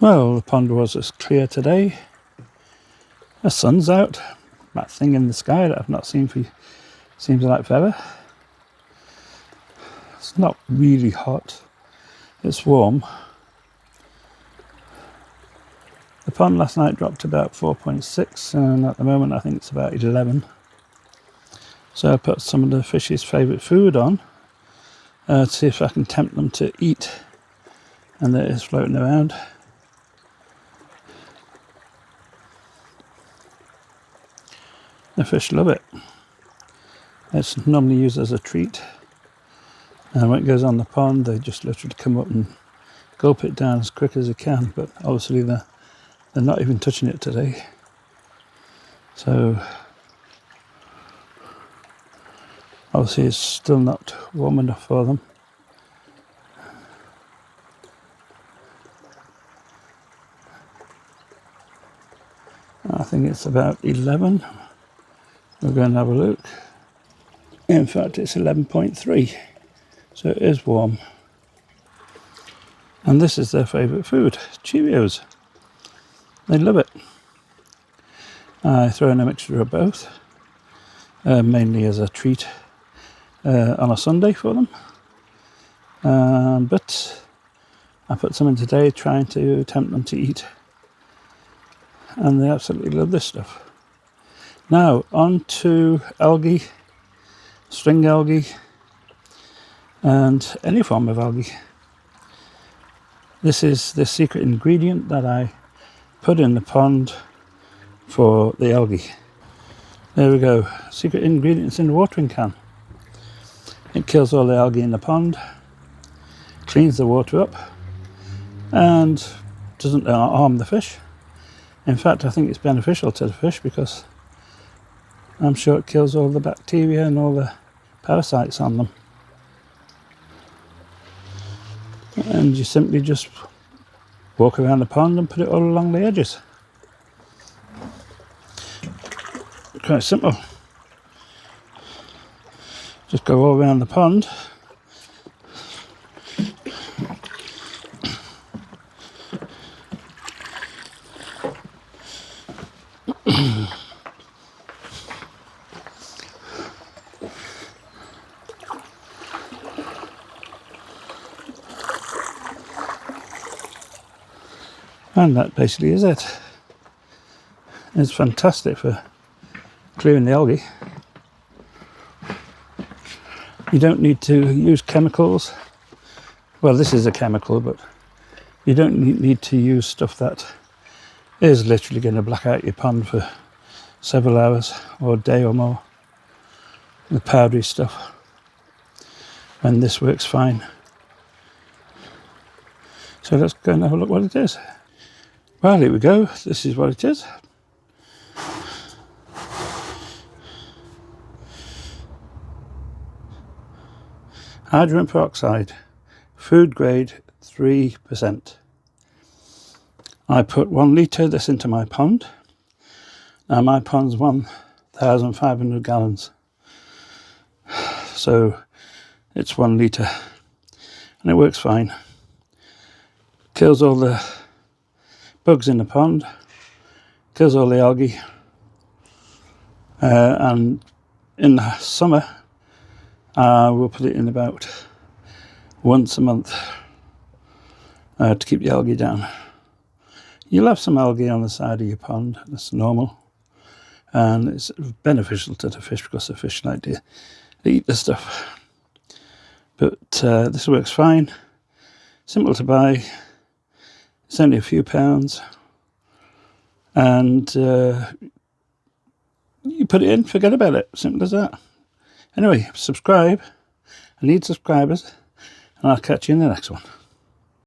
Well, the pond was as clear today. The sun's out. That thing in the sky that I've not seen for seems like forever. It's not really hot. It's warm. The pond last night dropped about 4.6 and at the moment I think it's about 11. So I put some of the fish's favourite food on to see if I can tempt them to eat. And there it is floating around. The fish love it. It's normally used as a treat. And when it goes on the pond, they just literally come up and gulp it down as quick as they can. But obviously they're not even touching it today. So obviously it's still not warm enough for them. I think it's about 11. We'll go and have a look. In fact, it's 11.3, so it is warm. And this is their favourite food, Cheerios. They love it. I throw in a mixture of both, mainly as a treat on a Sunday for them. But I put some in today trying to tempt them to eat. And they absolutely love this stuff. Now, on to algae, string algae, and any form of algae. This is the secret ingredient that I put in the pond for the algae. There we go, secret ingredients in the watering can. It kills all the algae in the pond, cleans the water up, and doesn't harm the fish. In fact, I think it's beneficial to the fish because I'm sure it kills all the bacteria and all the parasites on them. And you simply just walk around the pond and put it all along the edges. Quite simple. Just go all around the pond. And that basically is it. It's fantastic for clearing the algae. You don't need to use chemicals. Well, this is a chemical, but you don't need to use stuff that is literally going to black out your pond for several hours or a day or more. The powdery stuff. And this works fine. So let's go and have a look what it is. Well, here we go. This is what it is. Hydrogen peroxide, food grade 3%. I put 1 litre of this into my pond. Now my pond's 1,500 gallons. So it's 1 litre and it works fine. Kills all the bugs in the pond, kills all the algae, and in the summer we'll put it in about once a month to keep the algae down. You'll have some algae on the side of your pond, that's normal, and it's beneficial to the fish because the fish like to eat the stuff. But this works fine, simple to buy. It's only a few pounds, and you put it in, forget about it, simple as that. Anyway, subscribe, I need subscribers, and I'll catch you in the next one.